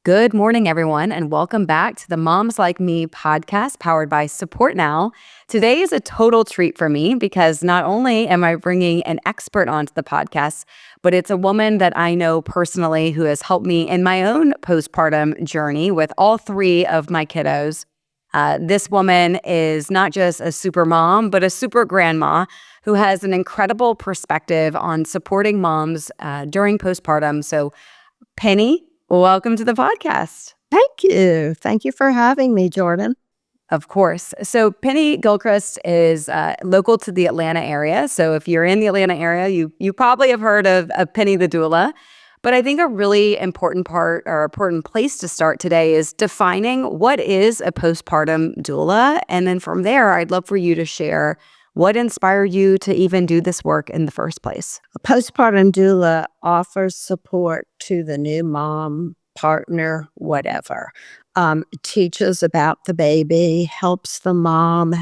Good morning, everyone, and welcome back to the Moms Like Me podcast powered by Support Now. Today is a total treat for me because not only am I bringing an expert onto the podcast, but it's a woman that I know personally who has helped me in my own postpartum journey with all three of my kiddos. This woman is not just a super mom, but a super grandma who has an incredible perspective on supporting moms during postpartum. So, Penny, welcome to the podcast. Thank you. Thank you for having me, Jordan. Of course. So Penny Gilchrist is local to the Atlanta area. So if you're in the Atlanta area, you probably have heard of Penny the doula. But I think a really important part or important place to start today is defining what is a postpartum doula. And then from there, I'd love for you to share what inspired you to even do this work in the first place. A postpartum doula offers support to the new mom, partner, whatever. Teaches about the baby, helps the mom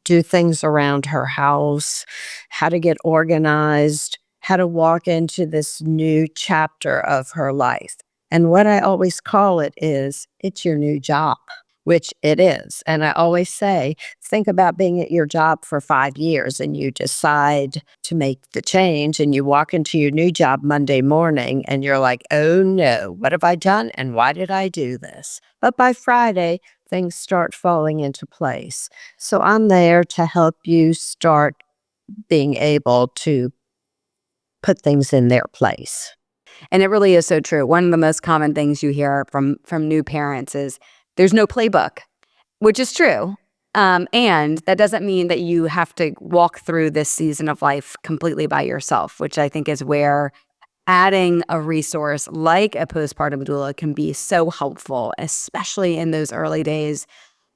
do things around her house, how to get organized, how to walk into this new chapter of her life. And what I always call it is, it's your new job, which it is. And I always say, think about being at your job for 5 years and you decide to make the change and you walk into your new job Monday morning and you're like, oh no, what have I done? And why did I do this? But by Friday, things start falling into place. So I'm there to help you start being able to put things in their place. And it really is so true. One of the most common things you hear from new parents is there's no playbook, which is true. And that doesn't mean that you have to walk through this season of life completely by yourself, which I think is where adding a resource like a postpartum doula can be so helpful, especially in those early days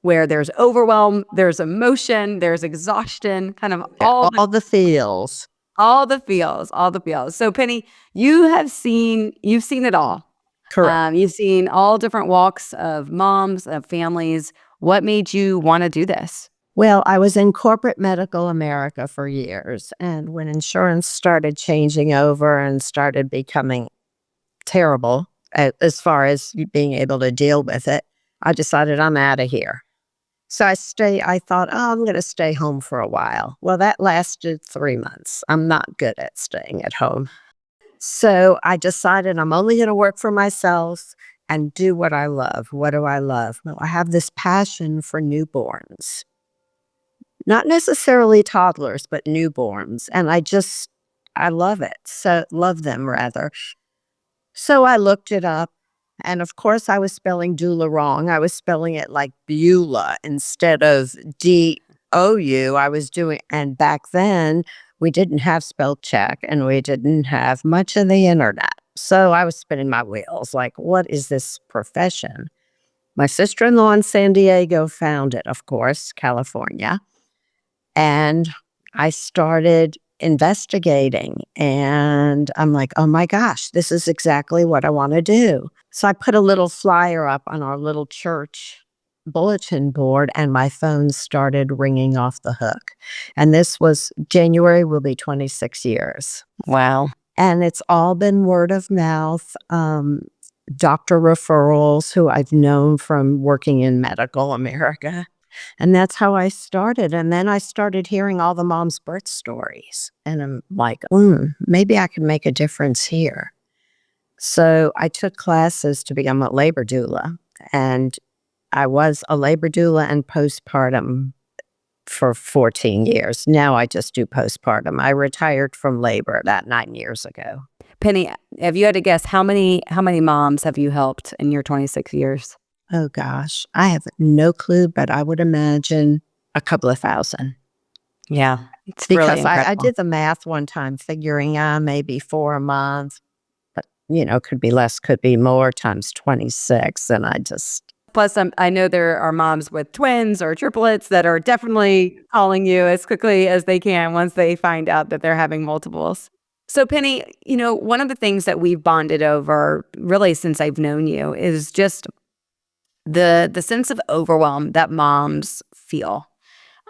where there's overwhelm, there's emotion, there's exhaustion, kind of all the feels. All the feels. So Penny, you've seen it all. Correct. You've seen all different walks of moms, of families. What made you want to do this? Well, I was in corporate medical America for years. And when insurance started changing over and started becoming terrible as far as being able to deal with it, I decided I'm out of here. So I thought, oh, I'm going to stay home for a while. Well, that lasted 3 months. I'm not good at staying at home. So I decided I'm only going to work for myself and do what I love. What do I love? Well, I have this passion for newborns. Not necessarily toddlers, but newborns. And I love it. So love them rather. So I looked it up. And of course, I was spelling doula wrong. I was spelling it like Beulah instead of D-O-U. And back then, we didn't have spell check and we didn't have much of the internet. So I was spinning my wheels like, what is this profession? My sister-in-law in San Diego found it, of course, California. And I started investigating and I'm like, oh my gosh, this is exactly what I want to do. So I put a little flyer up on our little church bulletin board and my phone started ringing off the hook. And this was January will be 26 years. Wow. And it's all been word of mouth, doctor referrals who I've known from working in medical America. And that's how I started. And then I started hearing all the moms' birth stories. And I'm like, maybe I can make a difference here. So I took classes to become a labor doula. And I was a labor doula and postpartum for 14 years. Now I just do postpartum. I retired from labor about 9 years ago. Penny, have you had to guess how many moms have you helped in your 26 years? Oh, gosh. I have no clue, but I would imagine a couple of thousand. Yeah. It's because really incredible. I did the math one time, figuring maybe 4 a month. But, could be less, could be more, times 26. And Plus, I know there are moms with twins or triplets that are definitely calling you as quickly as they can once they find out that they're having multiples. So Penny, one of the things that we've bonded over really since I've known you is just the sense of overwhelm that moms feel.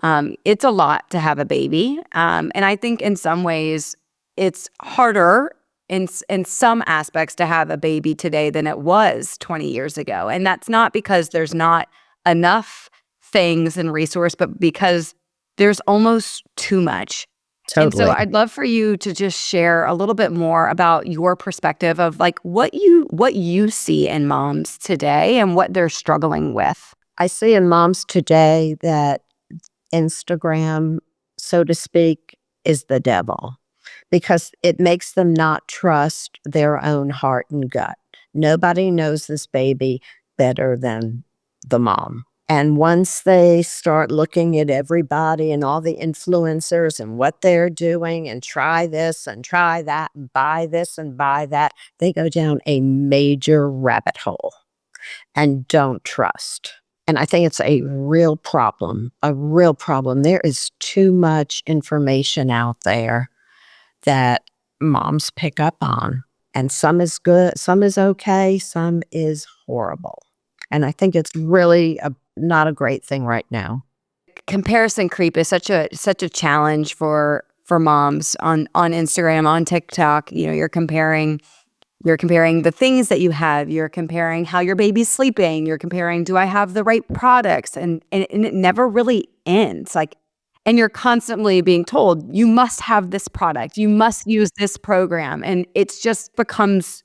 It's a lot to have a baby. And I think in some ways it's harder in some aspects to have a baby today than it was 20 years ago. And that's not because there's not enough things and resource, but because there's almost too much. And so Totally. I'd love for you to just share a little bit more about your perspective of like what you see in moms today and what they're struggling with. I see in moms today that Instagram, so to speak, is the devil because it makes them not trust their own heart and gut. Nobody knows this baby better than the mom. And once they start looking at everybody and all the influencers and what they're doing and try this and try that and buy this and buy that, they go down a major rabbit hole and don't trust. And I think it's a real problem, a real problem. There is too much information out there that moms pick up on. And some is good, some is okay, some is horrible. And I think it's really not a great thing right now. Comparison creep is such a challenge for moms on Instagram, on TikTok. You know, you're comparing the things that you have. You're comparing how your baby's sleeping. You're comparing, do I have the right products? And it never really ends. Like, and you're constantly being told, you must have this product. You must use this program. And it becomes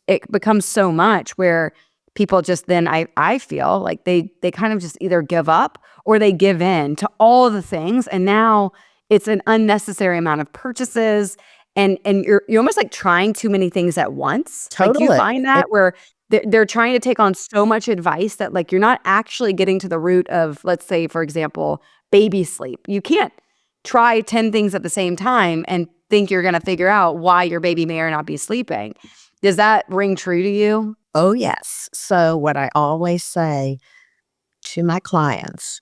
so much where people just then, I feel like they kind of just either give up or they give in to all the things. And now it's an unnecessary amount of purchases. And you're almost like trying too many things at once. Like, you Totally. find that where they're trying to take on so much advice that like you're not actually getting to the root of, let's say, for example, baby sleep. You can't try 10 things at the same time and think you're going to figure out why your baby may or not be sleeping. Does that ring true to you? Oh, yes. So what I always say to my clients,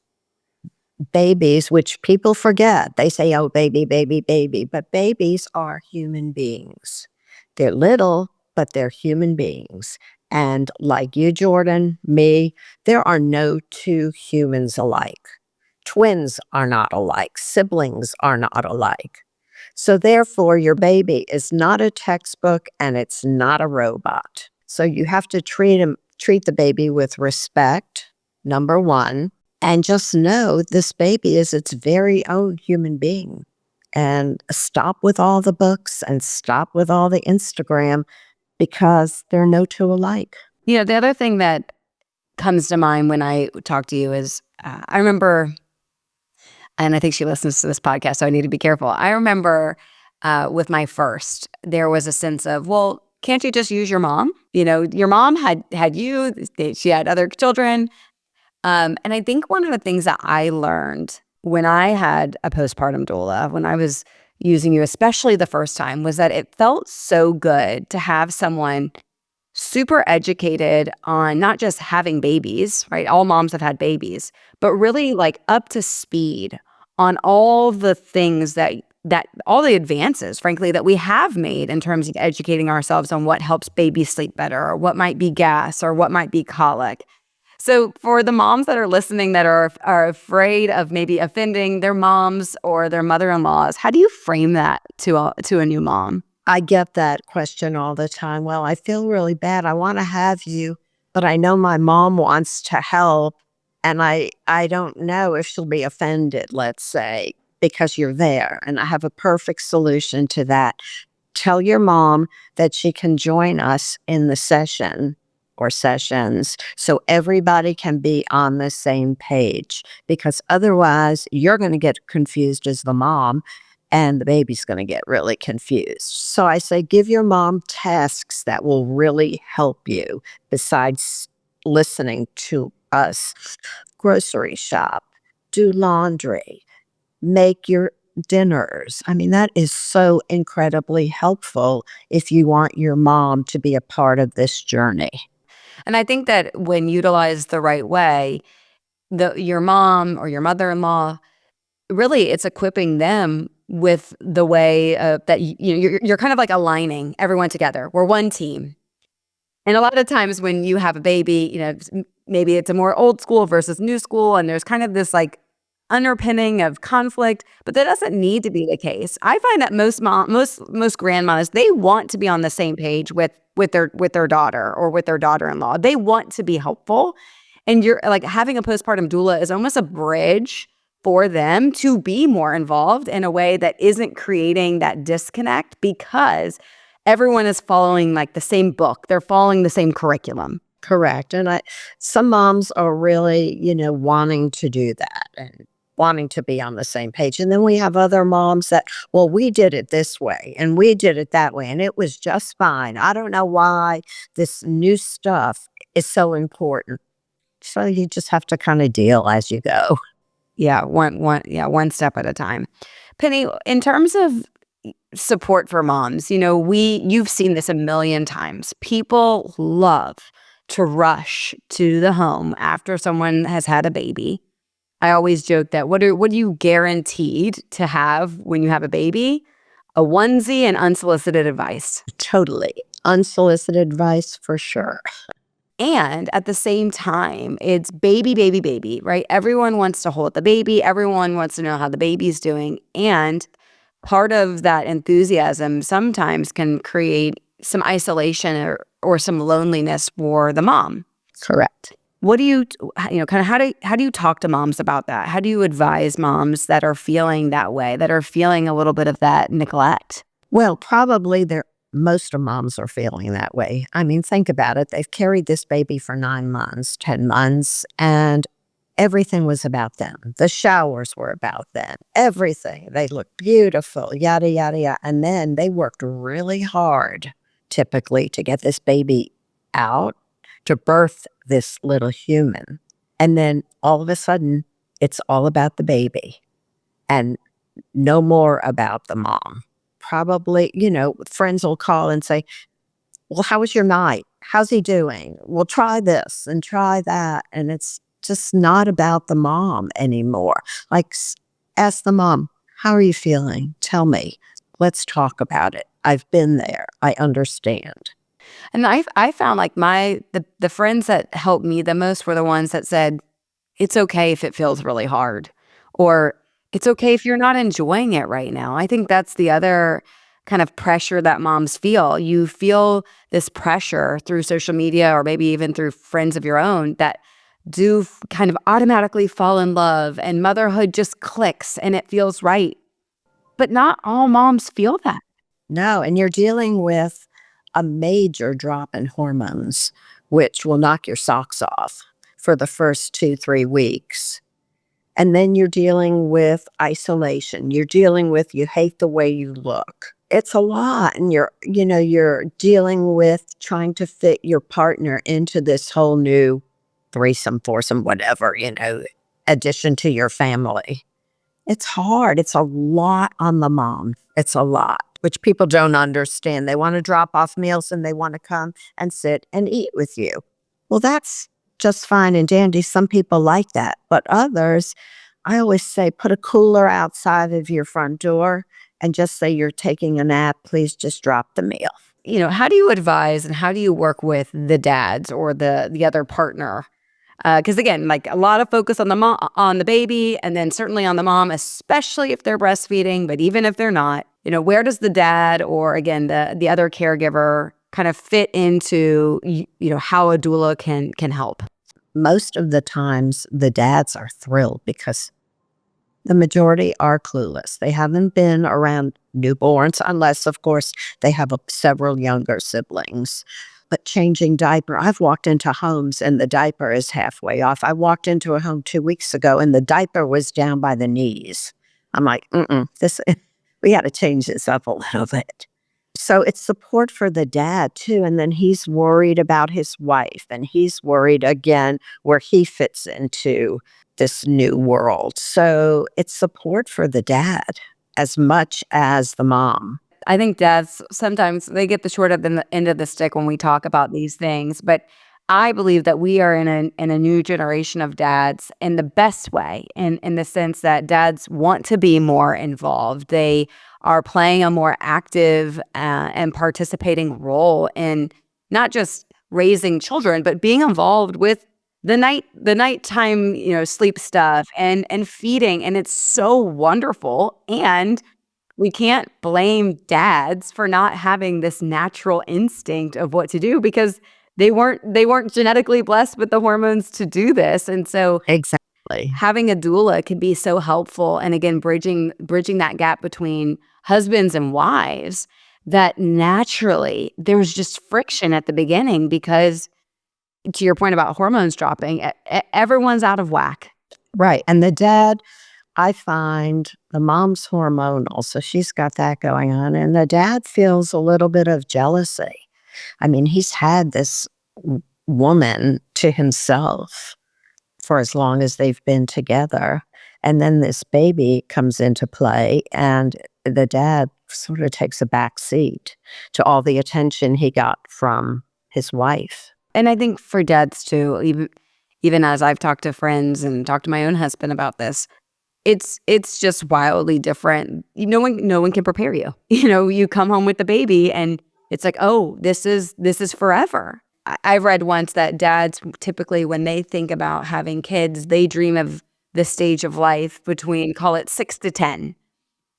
babies, which people forget, they say, oh, baby, baby, baby, but babies are human beings. They're little, but they're human beings. And like you, Jordan, me, there are no two humans alike. Twins are not alike. Siblings are not alike. So therefore, your baby is not a textbook and it's not a robot. So you have to treat the baby with respect, number one, and just know this baby is its very own human being. And stop with all the books and stop with all the Instagram because there are no two alike. You know, the other thing that comes to mind when I talk to you is I remember, and I think she listens to this podcast, so I need to be careful. I remember with my first, there was a sense of, well, can't you just use your mom? You know, your mom had you, she had other children. And I think one of the things that I learned when I had a postpartum doula, when I was using you, especially the first time, was that it felt so good to have someone super educated on not just having babies, right? All moms have had babies, but really like up to speed on all the things that all the advances, frankly, that we have made in terms of educating ourselves on what helps babies sleep better, or what might be gas, or what might be colic. So for the moms that are listening that are afraid of maybe offending their moms or their mother-in-laws, how do you frame that to a new mom? I get that question all the time. Well, I feel really bad. I want to have you, but I know my mom wants to help, and I don't know if she'll be offended, let's say, because you're there. And I have a perfect solution to that. Tell your mom that she can join us in the session or sessions so everybody can be on the same page, because otherwise you're going to get confused as the mom and the baby's going to get really confused. So I say, give your mom tasks that will really help you besides listening to us. Grocery shop, do laundry, make your dinners. I mean, that is so incredibly helpful if you want your mom to be a part of this journey. And I think that when utilized the right way, your mom or your mother-in-law, really it's equipping them with the way that you're kind of like aligning everyone together. We're one team. And a lot of times when you have a baby, you know, maybe it's a more old school versus new school, and there's kind of this like underpinning of conflict, but that doesn't need to be the case. I find that most grandmothers, they want to be on the same page with their daughter or with their daughter-in-law. They want to be helpful. And you're like having a postpartum doula is almost a bridge for them to be more involved in a way that isn't creating that disconnect because everyone is following like the same book. They're following the same curriculum. Correct. And some moms are really, wanting to do that and wanting to be on the same page. And then we have other moms that, well, we did it this way and we did it that way and it was just fine. I don't know why this new stuff is so important. So you just have to kind of deal as you go. Yeah, one step at a time. Penny, in terms of support for moms, you've seen this a million times. People love to rush to the home after someone has had a baby. I always joke that what are you guaranteed to have when you have a baby? A onesie and unsolicited advice. Totally. Unsolicited advice for sure. And at the same time, it's baby, baby, baby, right? Everyone wants to hold the baby. Everyone wants to know how the baby's doing. And part of that enthusiasm sometimes can create some isolation or some loneliness for the mom. Correct. What do you kind of how do you talk to moms about that? How do you advise moms that are feeling that way, that are feeling a little bit of that neglect? Well, probably most of moms are feeling that way. I mean, think about it. They've carried this baby for 9 months, 10 months, and everything was about them. The showers were about them. Everything. They looked beautiful, yada, yada, yada. And then they worked really hard, typically, to get this baby out, to birth this little human. And then all of a sudden, it's all about the baby and no more about the mom. Probably, friends will call and say, well, how was your night? How's he doing? Well, try this and try that. And it's just not about the mom anymore. Like, ask the mom, how are you feeling? Tell me. Let's talk about it. I've been there. I understand. And I found like the friends that helped me the most were the ones that said, it's okay if it feels really hard, or it's okay if you're not enjoying it right now. I think that's the other kind of pressure that moms feel. You feel this pressure through social media or maybe even through friends of your own that do kind of automatically fall in love and motherhood just clicks and it feels right. But not all moms feel that. No, and you're dealing with a major drop in hormones, which will knock your socks off for the first 2-3 weeks. And then you're dealing with isolation. You're dealing with you hate the way you look. It's a lot. And you're dealing with trying to fit your partner into this whole new threesome, foursome, whatever, addition to your family. It's hard. It's a lot on the mom. It's a lot, which people don't understand. They want to drop off meals and they want to come and sit and eat with you. Well, that's just fine and dandy. Some people like that, but others, I always say, put a cooler outside of your front door and just say you're taking a nap. Please just drop the meal. How do you advise and how do you work with the dads or the other partner? Because again, like a lot of focus on the baby, and then certainly on the mom, especially if they're breastfeeding. But even if they're not, where does the dad or again the other caregiver kind of fit into how a doula can help? Most of the times, the dads are thrilled because the majority are clueless. They haven't been around newborns unless, of course, they have several younger siblings. But changing diaper, I've walked into homes and the diaper is halfway off. I walked into a home 2 weeks ago and the diaper was down by the knees. I'm like, we got to change this up a little bit. So it's support for the dad too. And then he's worried about his wife and he's worried again where he fits into this new world. So it's support for the dad as much as the mom. I think dads, sometimes they get the short end of the stick when we talk about these things. But I believe that we are in a new generation of dads in the best way, in the sense that dads want to be more involved. They are playing a more active and participating role in not just raising children, but being involved with the nighttime, sleep stuff and feeding, and it's so wonderful. And we can't blame dads for not having this natural instinct of what to do because they weren't genetically blessed with the hormones to do this. And so Exactly. having a doula can be so helpful. And again, bridging that gap between husbands and wives, that naturally there's just friction at the beginning because, to your point about hormones dropping, everyone's out of whack. Right. And the dad, I find the mom's hormonal, so she's got that going on. And the dad feels a little bit of jealousy. I mean, he's had this woman to himself for as long as they've been together. And then this baby comes into play, and the dad sort of takes a back seat to all the attention he got from his wife. And I think for dads too, even as I've talked to friends and talked to my own husband about this, it's just wildly different. No one can prepare you. You come home with the baby and it's like, oh, this is forever. I read once that dads typically, when they think about having kids, they dream of the stage of life between, call it 6 to 10,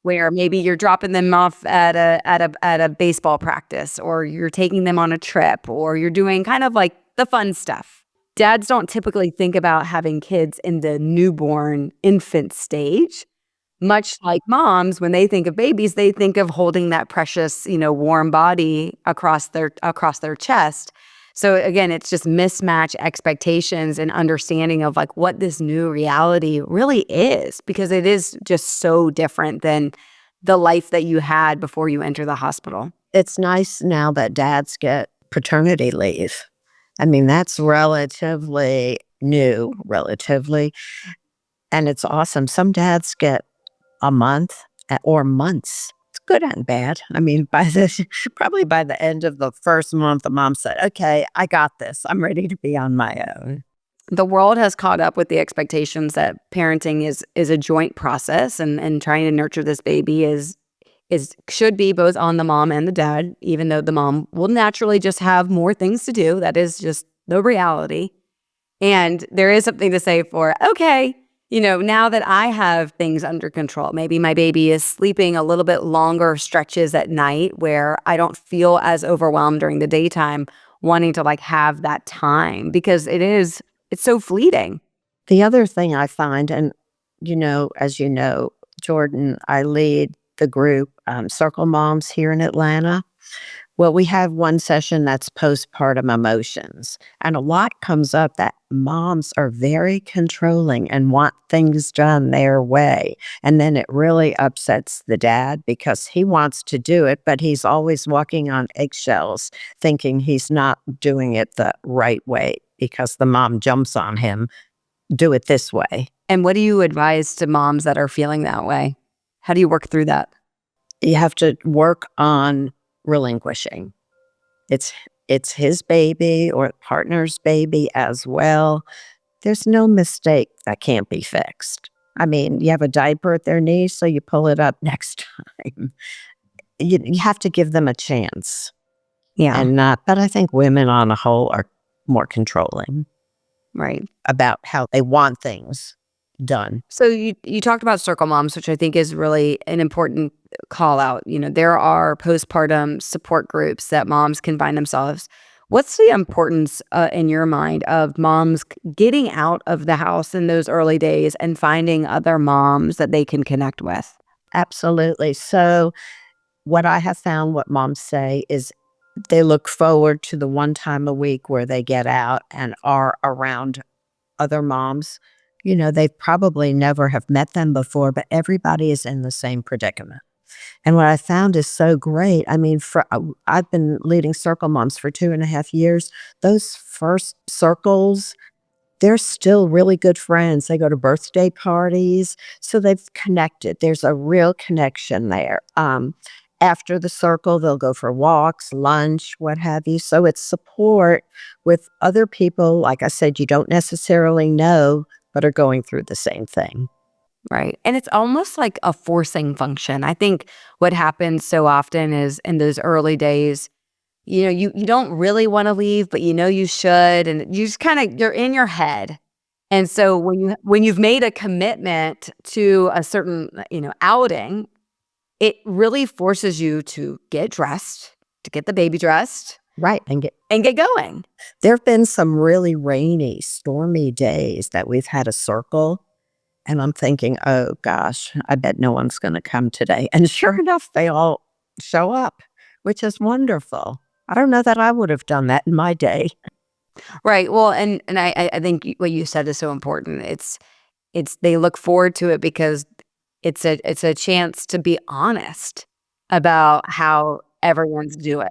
where maybe you're dropping them off at a baseball practice, or you're taking them on a trip, or you're doing kind of like the fun stuff. Dads don't typically think about having kids in the newborn infant stage. Much like moms, when they think of babies, they think of holding that precious, warm body across their chest. So again, it's just mismatch expectations and understanding of like what this new reality really is, because it is just so different than the life that you had before you enter the hospital. It's nice now that dads get paternity leave. I mean, that's relatively new, and it's awesome. Some dads get a month or months. It's good and bad. I mean, probably by the end of the first month, the mom said, "Okay, I got this. I'm ready to be on my own." The world has caught up with the expectations that parenting is a joint process, and trying to nurture this baby should be both on the mom and the dad, even though the mom will naturally just have more things to do. That is just the reality. And there is something to say for, okay, now that I have things under control, maybe my baby is sleeping a little bit longer stretches at night where I don't feel as overwhelmed during the daytime, wanting to like have that time, because it's so fleeting. The other thing I find, and as you know, Jordan, I lead the group Circle Moms here in Atlanta. Well, we have one session that's postpartum emotions, and a lot comes up that moms are very controlling and want things done their way. And then it really upsets the dad because he wants to do it, but he's always walking on eggshells, thinking he's not doing it the right way because the mom jumps on him, do it this way. And what do you advise to moms that are feeling that way? How do you work through that? You have to work on relinquishing. It's his baby or partner's baby as well. There's no mistake that can't be fixed. I mean, you have a diaper at their knee, so you pull it up next time. You have to give them a chance. Yeah. But I think women on a whole are more controlling. Right. About how they want things done. So you talked about Circle Moms, which I think is really an important call out. There are postpartum support groups that moms can find themselves. What's the importance in your mind of moms getting out of the house in those early days and finding other moms that they can connect with? Absolutely. So what I have found, what moms say is they look forward to the one time a week where they get out and are around other moms. They probably never have met them before, but everybody is in the same predicament. And what I found is so great. I mean, I've been leading Circle Moms for 2.5 years. Those first circles, they're still really good friends. They go to birthday parties. So they've connected. There's a real connection there. After the circle, they'll go for walks, lunch, what have you. So it's support with other people, like I said, you don't necessarily know, but are going through the same thing. Right. And it's almost like a forcing function. I think what happens so often is in those early days, you don't really want to leave, but you should, and you just kind of, you're in your head. And so when you've made a commitment to a certain, outing, it really forces you to get dressed, to get the baby dressed Right. and get going. There have been some really rainy, stormy days that we've had a circle. And I'm thinking, oh gosh, I bet no one's going to come today. And sure enough, they all show up, which is wonderful. I don't know that I would have done that in my day. Right. Well, and I think what you said is so important. It's they look forward to it because it's a chance to be honest about how everyone's doing.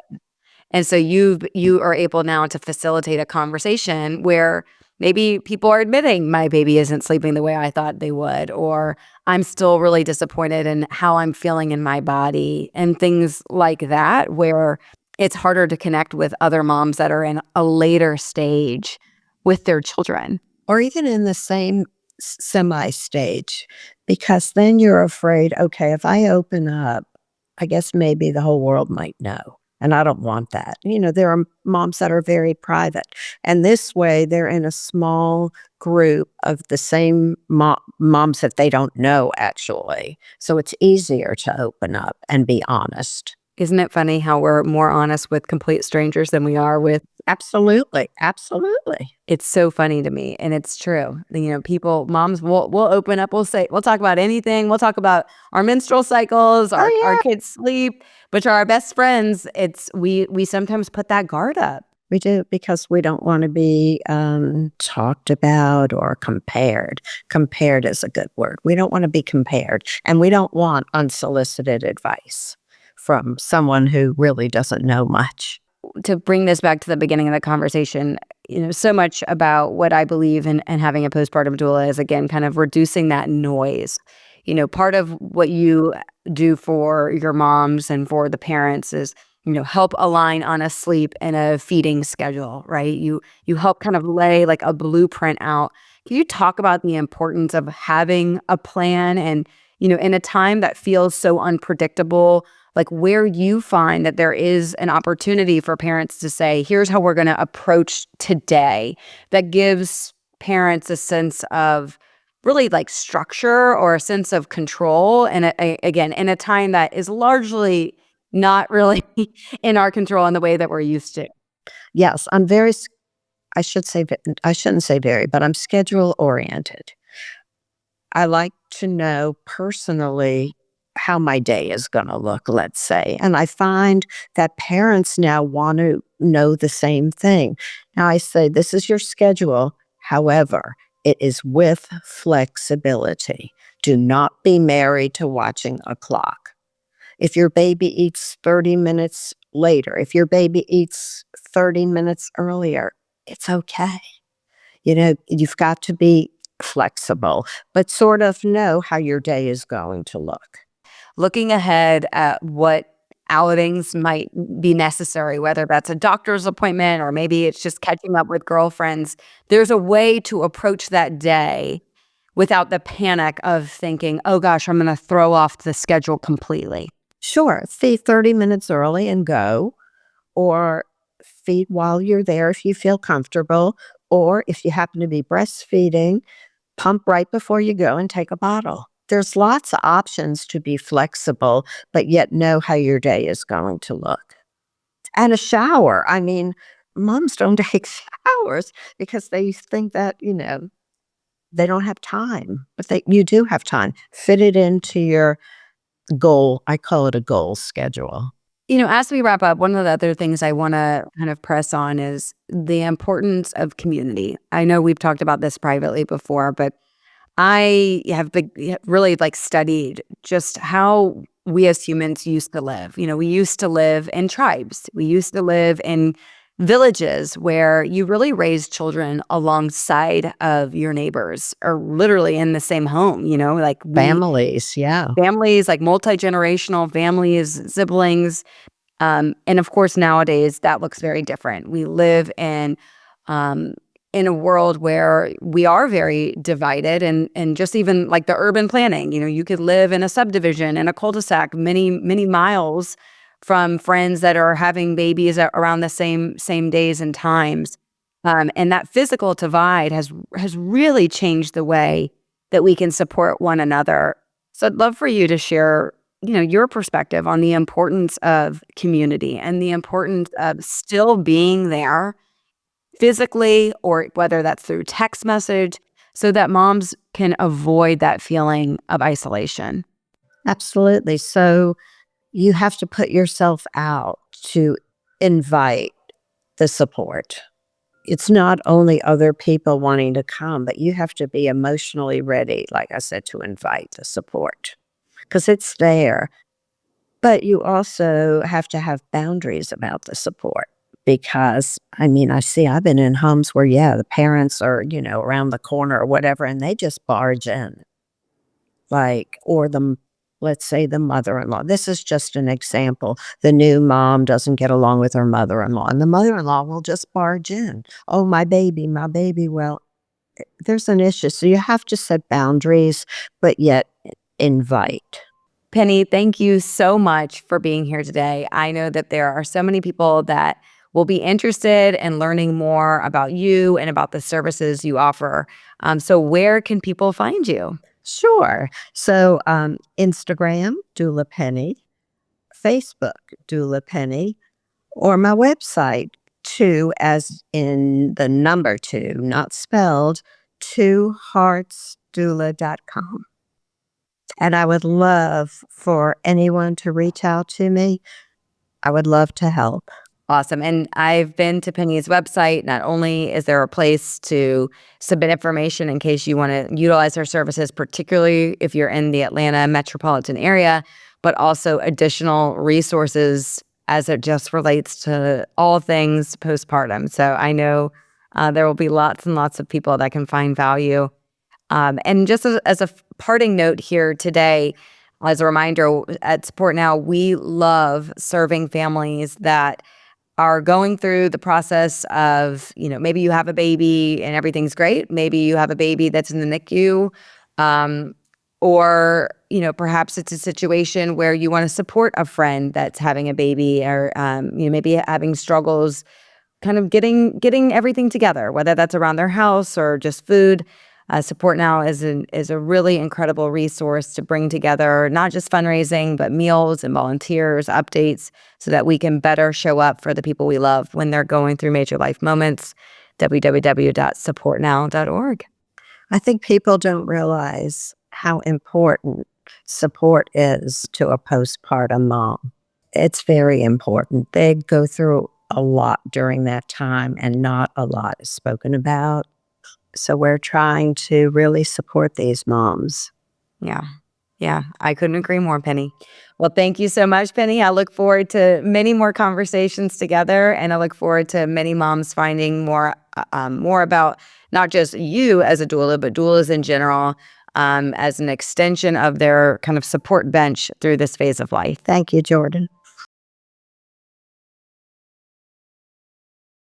And so you are able now to facilitate a conversation where maybe people are admitting my baby isn't sleeping the way I thought they would, or I'm still really disappointed in how I'm feeling in my body and things like that, where it's harder to connect with other moms that are in a later stage with their children. Or even in the same semi stage, because then you're afraid, okay, if I open up, I guess maybe the whole world might know. And I don't want that. There are moms that are very private. And this way, they're in a small group of the same moms that they don't know, actually. So it's easier to open up and be honest. Isn't it funny how we're more honest with complete strangers than we are with? Absolutely. Absolutely. It's so funny to me, and it's true. Moms will open up, we'll talk about anything. We'll talk about our menstrual cycles, our Oh, our yeah. kids' sleep, which are our best friends. We sometimes put that guard up. We do, because we don't want to be talked about or compared. Compared is a good word. We don't want to be compared. And we don't want unsolicited advice from someone who really doesn't know much. To bring this back to the beginning of the conversation, so much about what I believe in and having a postpartum doula is, again, kind of reducing that noise. Part of what you do for your moms and for the parents is, help align on a sleep and a feeding schedule, right? You help kind of lay like a blueprint out. Can you talk about the importance of having a plan and, in a time that feels so unpredictable, like where you find that there is an opportunity for parents to say, here's how we're going to approach today, that gives parents a sense of really like structure or a sense of control. And again, in a time that is largely not really in our control in the way that we're used to. Yes, I should say, I shouldn't say very, but I'm schedule oriented. I like to know personally how my day is going to look, let's say. And I find that parents now want to know the same thing. Now I say, this is your schedule. However, it is with flexibility. Do not be married to watching a clock. If your baby eats 30 minutes later, if your baby eats 30 minutes earlier, it's okay. You've got to be flexible, but sort of know how your day is going to look. Looking ahead at what outings might be necessary, whether that's a doctor's appointment or maybe it's just catching up with girlfriends, there's a way to approach that day without the panic of thinking, oh gosh, I'm going to throw off the schedule completely. Sure, feed 30 minutes early and go, or feed while you're there if you feel comfortable, or if you happen to be breastfeeding, pump right before you go and take a bottle. There's lots of options to be flexible, but yet know how your day is going to look. And a shower. I mean, moms don't take showers because they think that, they don't have time, but you do have time. Fit it into your goal. I call it a goal schedule. As we wrap up, one of the other things I want to kind of press on is the importance of community. I know we've talked about this privately before, but I have really like studied just how we as humans used to live. We used to live in tribes. We used to live in villages where you really raised children alongside of your neighbors or literally in the same home, like Families, yeah. families, like multi-generational families, siblings. And of course, nowadays that looks very different. We live in a world where we are very divided and just even like the urban planning, you could live in a subdivision in a cul-de-sac many, many miles from friends that are having babies around the same days and times. And that physical divide has really changed the way that we can support one another. So I'd love for you to share, your perspective on the importance of community and the importance of still being there physically, or whether that's through text message, so that moms can avoid that feeling of isolation. Absolutely. So you have to put yourself out to invite the support. It's not only other people wanting to come, but you have to be emotionally ready, like I said, to invite the support because it's there. But you also have to have boundaries about the support because, I mean, I've been in homes where, yeah, the parents are, around the corner or whatever, and they just barge in, like, or let's say the mother-in-law. This is just an example. The new mom doesn't get along with her mother-in-law, and the mother-in-law will just barge in. Oh, my baby, my baby. Well, there's an issue. So you have to set boundaries, but yet invite. Penny, thank you so much for being here today. I know that there are so many people that will be interested in learning more about you and about the services you offer. So where can people find you? Sure. So Instagram, Doula Penny, Facebook, Doula Penny, or my website, two as in the number two, not spelled, twoheartsdoula.com. And I would love for anyone to reach out to me. I would love to help. Awesome. And I've been to Penny's website. Not only is there a place to submit information in case you want to utilize her services, particularly if you're in the Atlanta metropolitan area, but also additional resources as it just relates to all things postpartum. So I know there will be lots and lots of people that can find value. And just as a parting note here today, as a reminder, at Support Now, we love serving families that are going through the process of, maybe you have a baby and everything's great. Maybe you have a baby that's in the NICU. Or, perhaps it's a situation where you want to support a friend that's having a baby, or, maybe having struggles kind of getting everything together, whether that's around their house or just food. Support Now is a really incredible resource to bring together not just fundraising, but meals and volunteers, updates, so that we can better show up for the people we love when they're going through major life moments. www.supportnow.org. I think people don't realize how important support is to a postpartum mom. It's very important. They go through a lot during that time, and not a lot is spoken about. So we're trying to really support these moms. Yeah. Yeah, I couldn't agree more, Penny. Well, thank you so much, Penny. I look forward to many more conversations together, and I look forward to many moms finding more about not just you as a doula, but doulas in general, as an extension of their kind of support bench through this phase of life. Thank you, Jordan.